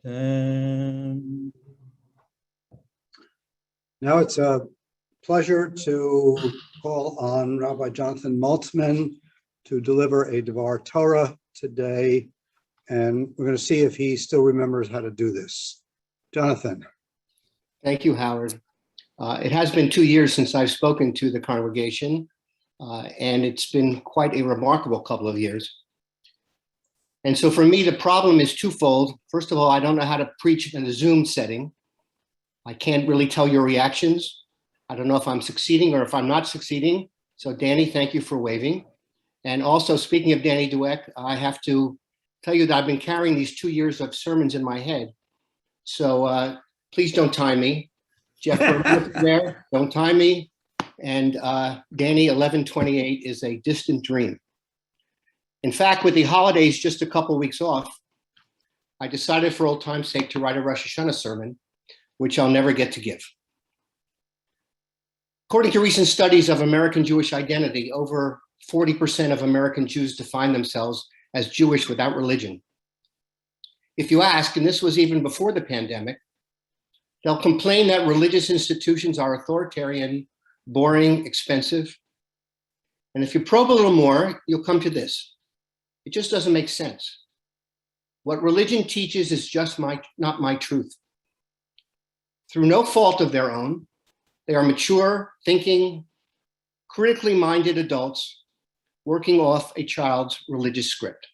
Um, Now it's a pleasure to call on Rabbi Jonathan Maltzman to deliver a Devar Torah today. And we're going to see if he still remembers how to do this. Jonathan. Thank you, Howard. It has been 2 years since I've spoken to the congregation, and it's been quite a remarkable couple of years. And so for me, the problem is twofold. First of all, I don't know how to preach in a Zoom setting. I can't really tell your reactions. I don't know if I'm succeeding or if I'm not succeeding. So Danny, thank you for waving. And also, speaking of Danny Dweck, I have to tell you that I've been carrying these 2 years of sermons in my head. So please don't time me. Jeff there, don't time me. And Danny, 1128 is a distant dream. In fact, with the holidays just a couple of weeks off, I decided for old time's sake to write a Rosh Hashanah sermon, which I'll never get to give. According to recent studies of American Jewish identity, over 40% of American Jews define themselves as Jewish without religion. If you ask, and this was even before the pandemic, they'll complain that religious institutions are authoritarian, boring, expensive. And if you probe a little more, you'll come to this. It just doesn't make sense. What religion teaches is just not my truth. Through no fault of their own, they are mature, thinking, critically minded adults working off a child's religious script.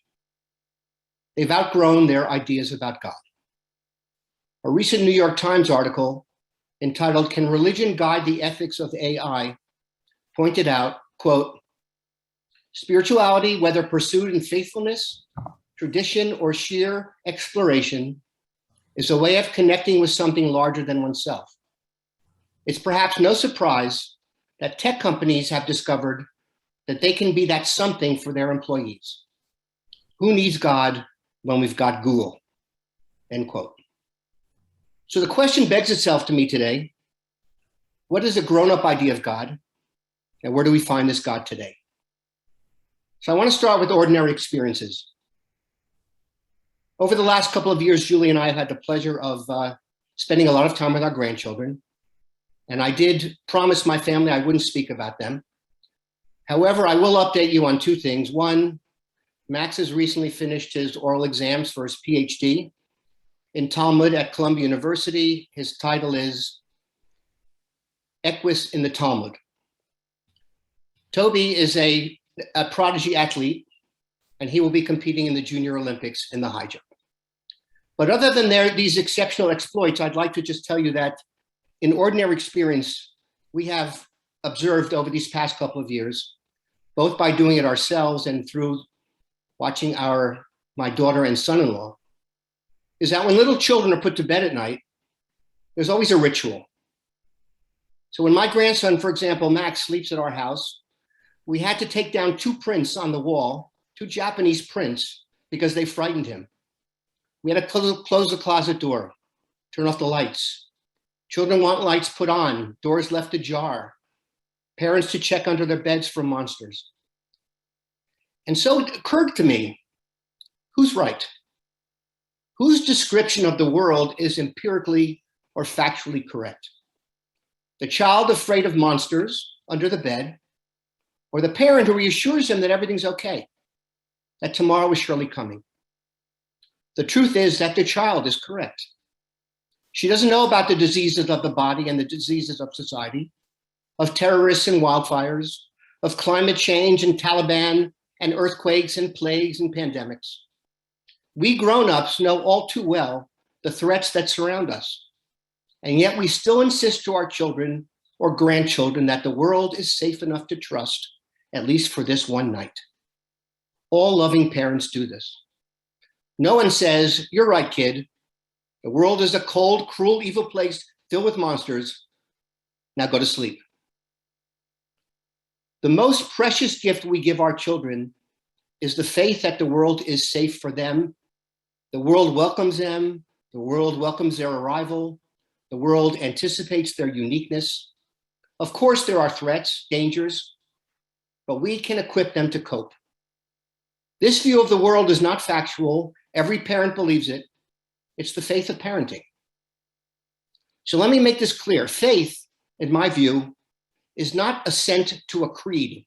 They've outgrown their ideas about God. A recent New York Times article entitled, "Can Religion Guide the Ethics of AI?" pointed out, quote, "Spirituality, whether pursued in faithfulness, tradition, or sheer exploration, is a way of connecting with something larger than oneself. It's perhaps no surprise that tech companies have discovered that they can be that something for their employees. Who needs God when we've got Google?" End quote. So the question begs itself to me today, what is a grown-up idea of God? And where do we find this God today? So I want to start with ordinary experiences. Over the last couple of years, Julie and I have had the pleasure of spending a lot of time with our grandchildren. And I did promise my family I wouldn't speak about them. However, I will update you on two things. One, Max has recently finished his oral exams for his PhD in Talmud at Columbia University. His title is Equus in the Talmud. Toby is a prodigy athlete, and he will be competing in the Junior Olympics in the high jump. But other than these exceptional exploits, I'd like to just tell you that in ordinary experience, we have observed over these past couple of years, both by doing it ourselves and through watching my daughter and son-in-law, is that when little children are put to bed at night, there's always a ritual. So when my grandson, for example, Max, sleeps at our house, we had to take down 2 prints on the wall, 2 Japanese prints, because they frightened him. We had to close the closet door, turn off the lights. Children want lights put on, doors left ajar, parents to check under their beds for monsters. And so it occurred to me, who's right? Whose description of the world is empirically or factually correct? The child afraid of monsters under the bed, or the parent who reassures him that everything's okay, that tomorrow is surely coming? The truth is that the child is correct. She doesn't know about the diseases of the body and the diseases of society, of terrorists and wildfires, of climate change and Taliban and earthquakes and plagues and pandemics. We grown-ups know all too well the threats that surround us, and yet we still insist to our children or grandchildren that the world is safe enough to trust, at least for this one night. All loving parents do this. No one says, "You're right, kid. The world is a cold, cruel, evil place filled with monsters. Now go to sleep." The most precious gift we give our children is the faith that the world is safe for them. The world welcomes them. The world welcomes their arrival. The world anticipates their uniqueness. Of course, there are threats, dangers, but we can equip them to cope. This view of the world is not factual. Every parent believes it. It's the faith of parenting. So let me make this clear. Faith, in my view, is not assent to a creed.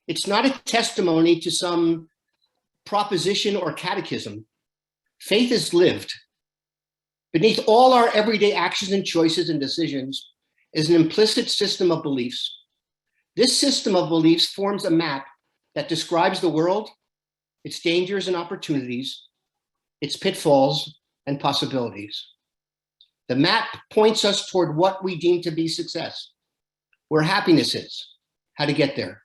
It's not a testimony to some proposition or catechism. Faith is lived. Beneath all our everyday actions and choices and decisions is an implicit system of beliefs. This system of beliefs forms a map that describes the world, its dangers and opportunities, its pitfalls and possibilities. The map points us toward what we deem to be success, where happiness is, how to get there.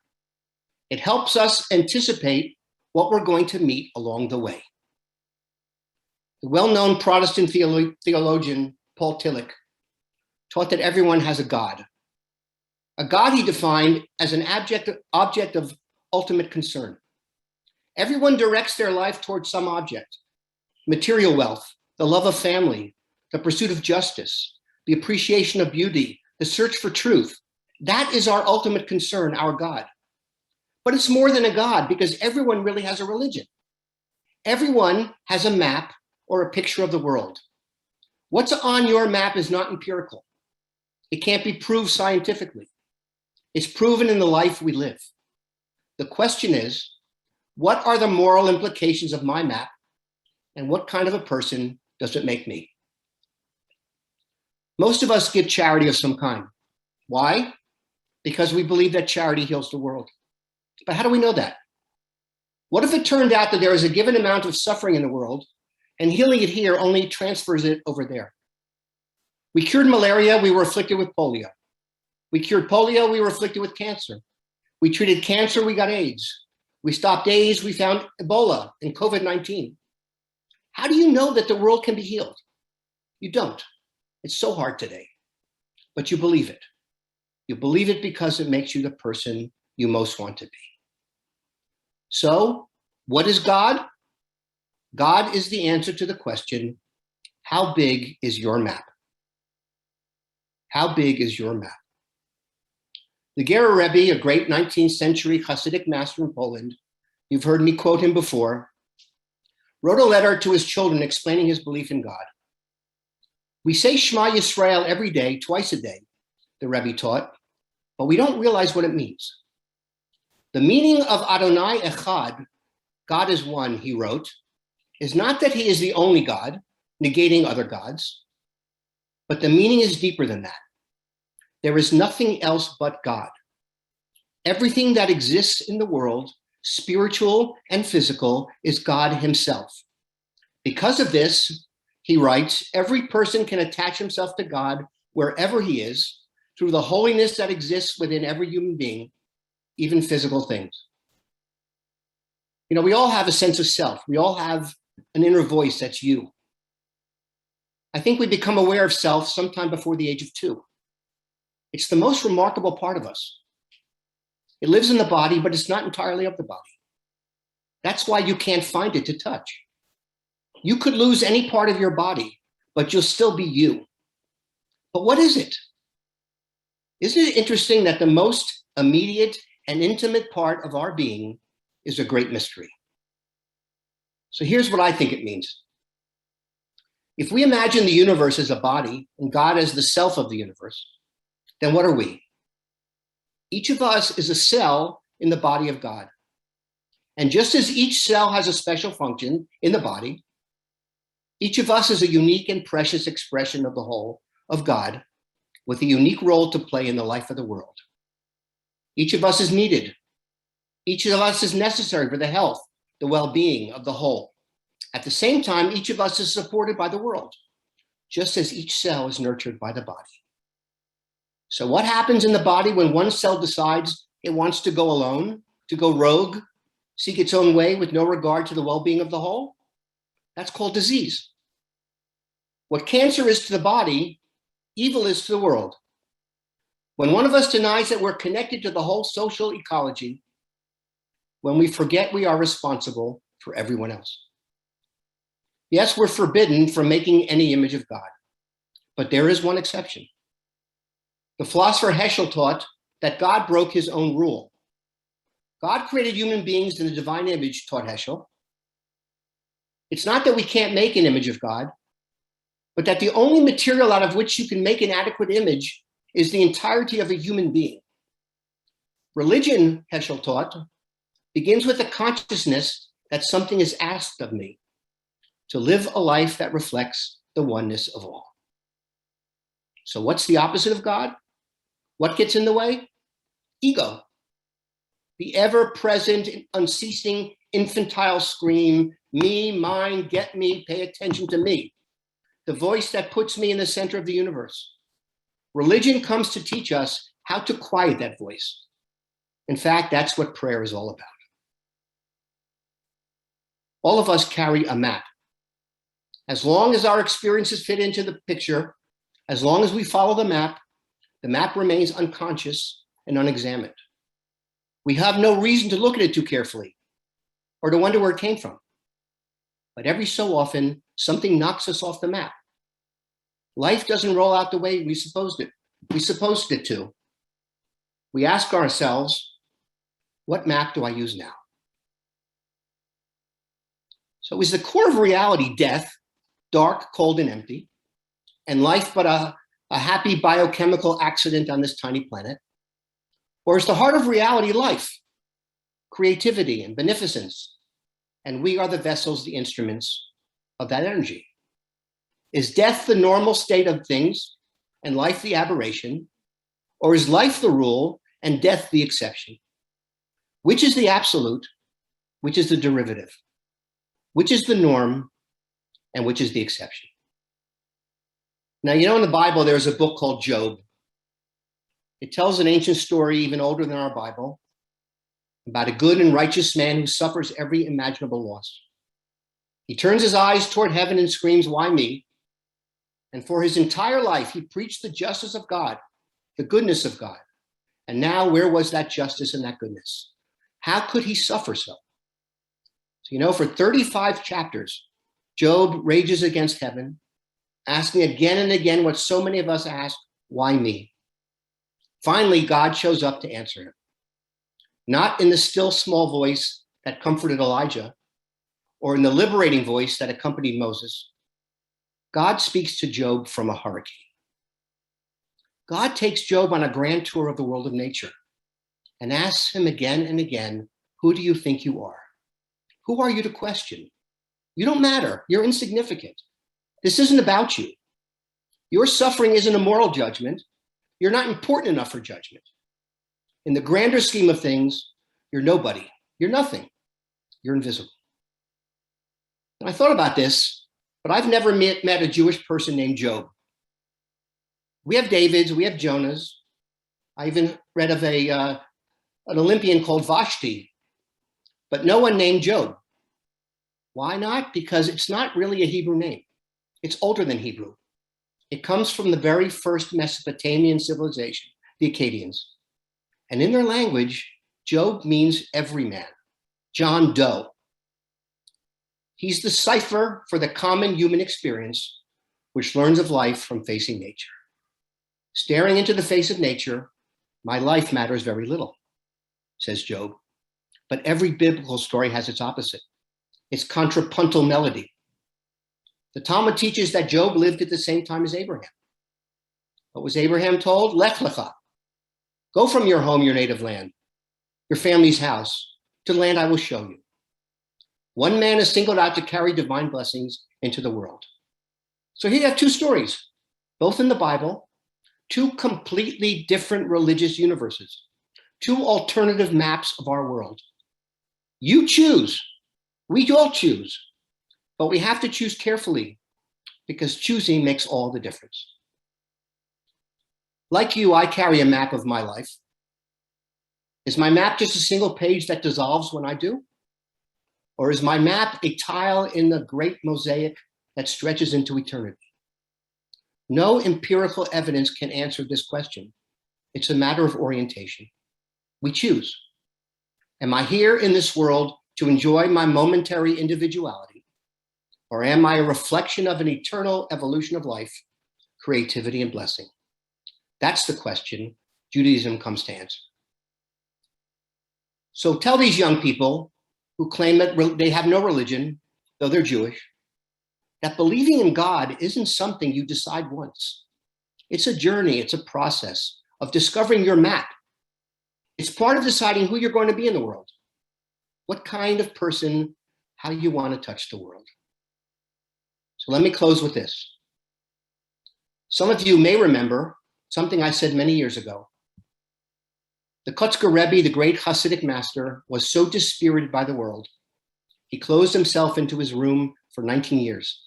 It helps us anticipate what we're going to meet along the way. The well-known Protestant theologian Paul Tillich taught that everyone has a God. A God he defined as an object of ultimate concern. Everyone directs their life towards some object: material wealth, the love of family, the pursuit of justice, the appreciation of beauty, the search for truth. That is our ultimate concern, our God. But it's more than a God, because everyone really has a religion. Everyone has a map or a picture of the world. What's on your map is not empirical. It can't be proved scientifically. It's proven in the life we live. The question is, what are the moral implications of my map, and what kind of a person does it make me? Most of us give charity of some kind. Why? Because we believe that charity heals the world. But how do we know that? What if it turned out that there is a given amount of suffering in the world, and healing it here only transfers it over there? We cured malaria, we were afflicted with polio. We cured polio, we were afflicted with cancer. We treated cancer, we got AIDS. We stopped AIDS, we found Ebola and COVID-19. How do you know that the world can be healed? You don't. It's so hard today, but you believe it. You believe it because it makes you the person you most want to be. So, what is God? God is the answer to the question, how big is your map? How big is your map? The Rabbi, a great 19th century Hasidic master in Poland, you've heard me quote him before, wrote a letter to his children explaining his belief in God. We say Shema Yisrael every day, twice a day, the Rabbi taught, but we don't realize what it means. The meaning of Adonai Echad, God is one, he wrote, is not that he is the only God, negating other gods, but the meaning is deeper than that. There is nothing else but God. Everything that exists in the world, spiritual and physical, is God himself. Because of this, he writes, every person can attach himself to God wherever he is through the holiness that exists within every human being, even physical things. You know, we all have a sense of self. We all have an inner voice that's you. I think we become aware of self sometime before the age of 2. It's the most remarkable part of us. It lives in the body, but it's not entirely of the body. That's why you can't find it to touch. You could lose any part of your body, but you'll still be you. But what is it? Isn't it interesting that the most immediate and intimate part of our being is a great mystery? So here's what I think it means. If we imagine the universe as a body and God as the self of the universe, then what are we? Each of us is a cell in the body of God. And just as each cell has a special function in the body, each of us is a unique and precious expression of the whole of God with a unique role to play in the life of the world. Each of us is needed. Each of us is necessary for the health, the well-being of the whole. At the same time, each of us is supported by the world, just as each cell is nurtured by the body. So what happens in the body when one cell decides it wants to go alone, to go rogue, seek its own way with no regard to the well-being of the whole? That's called disease. What cancer is to the body, evil is to the world. When one of us denies that we're connected to the whole social ecology, when we forget we are responsible for everyone else. Yes, we're forbidden from making any image of God, but there is one exception. The philosopher Heschel taught that God broke his own rule. God created human beings in the divine image, taught Heschel. It's not that we can't make an image of God, but that the only material out of which you can make an adequate image is the entirety of a human being. Religion, Heschel taught, begins with the consciousness that something is asked of me, to live a life that reflects the oneness of all. So what's the opposite of God? What gets in the way? Ego. The ever-present, unceasing, infantile scream, me, mine, get me, pay attention to me. The voice that puts me in the center of the universe. Religion comes to teach us how to quiet that voice. In fact, that's what prayer is all about. All of us carry a map. As long as our experiences fit into the picture, as long as we follow the map remains unconscious and unexamined. We have no reason to look at it too carefully or to wonder where it came from. But every so often, something knocks us off the map. Life doesn't roll out the way we supposed it to. We ask ourselves, what map do I use now? So is the core of reality death, dark, cold, and empty, and life but a happy biochemical accident on this tiny planet? Or is the heart of reality life, creativity, and beneficence, and we are the vessels, the instruments of that energy? Is death the normal state of things and life the aberration? Or is life the rule and death the exception? Which is the absolute? Which is the derivative? Which is the norm and which is the exception? Now, you know, in the Bible, there's a book called Job. It tells an ancient story, even older than our Bible, about a good and righteous man who suffers every imaginable loss. He turns his eyes toward heaven and screams, "Why me?" And for his entire life, he preached the justice of God, the goodness of God. And now, where was that justice and that goodness? How could he suffer so? So, you know, for 35 chapters, Job rages against heaven, asking again and again what so many of us ask, why me? Finally, God shows up to answer him. Not in the still small voice that comforted Elijah, or in the liberating voice that accompanied Moses. God speaks to Job from a hurricane. God takes Job on a grand tour of the world of nature and asks him again and again, who do you think you are? Who are you to question? You don't matter. You're insignificant. This isn't about you. Your suffering isn't a moral judgment. You're not important enough for judgment. In the grander scheme of things, you're nobody. You're nothing. You're invisible. And I thought about this, but I've never met a Jewish person named Job. We have Davids, we have Jonahs. I even read of an Olympian called Vashti, but no one named Job. Why not? Because it's not really a Hebrew name. It's older than Hebrew. It comes from the very first Mesopotamian civilization, the Akkadians. And in their language, Job means everyman, John Doe. He's the cipher for the common human experience, which learns of life from facing nature. Staring into the face of nature, my life matters very little, says Job. But every biblical story has its opposite, its contrapuntal melody. The Talmud teaches that Job lived at the same time as Abraham. What was Abraham told? Lech lecha. Go from your home, your native land, your family's house, to the land I will show you. One man is singled out to carry divine blessings into the world. So here you have two stories, both in the Bible, two completely different religious universes, two alternative maps of our world. You choose. We all choose. But we have to choose carefully because choosing makes all the difference. Like you, I carry a map of my life. Is my map just a single page that dissolves when I do? Or is my map a tile in the great mosaic that stretches into eternity? No empirical evidence can answer this question. It's a matter of orientation. We choose. Am I here in this world to enjoy my momentary individuality? Or am I a reflection of an eternal evolution of life, creativity, and blessing? That's the question Judaism comes to answer. So tell these young people who claim that they have no religion, though they're Jewish, that believing in God isn't something you decide once. It's a journey, it's a process of discovering your map. It's part of deciding who you're going to be in the world, what kind of person, how you want to touch the world. So let me close with this. Some of you may remember something I said many years ago. The Kotzker Rebbe, the great Hasidic master, was so dispirited by the world, he closed himself into his room for 19 years.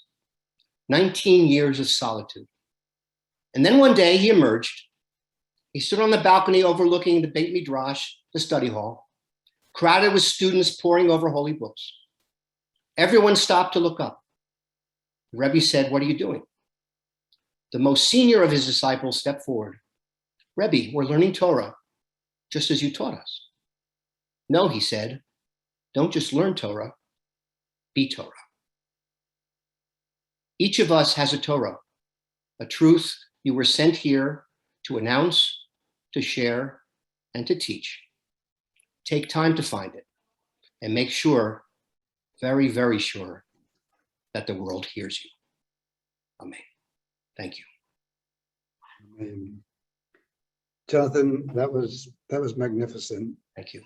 19 years of solitude. And then one day he emerged. He stood on the balcony overlooking the Beit Midrash, the study hall, crowded with students poring over holy books. Everyone stopped to look up. The Rebbe said, "What are you doing?" The most senior of his disciples stepped forward. "Rebbe, we're learning Torah, just as you taught us." "No," he said, "don't just learn Torah, be Torah." Each of us has a Torah, a truth you were sent here to announce, to share, and to teach. Take time to find it and make sure, very, very sure, that the world hears you. Amen. Thank you. Amen. Jonathan, that was magnificent. Thank you.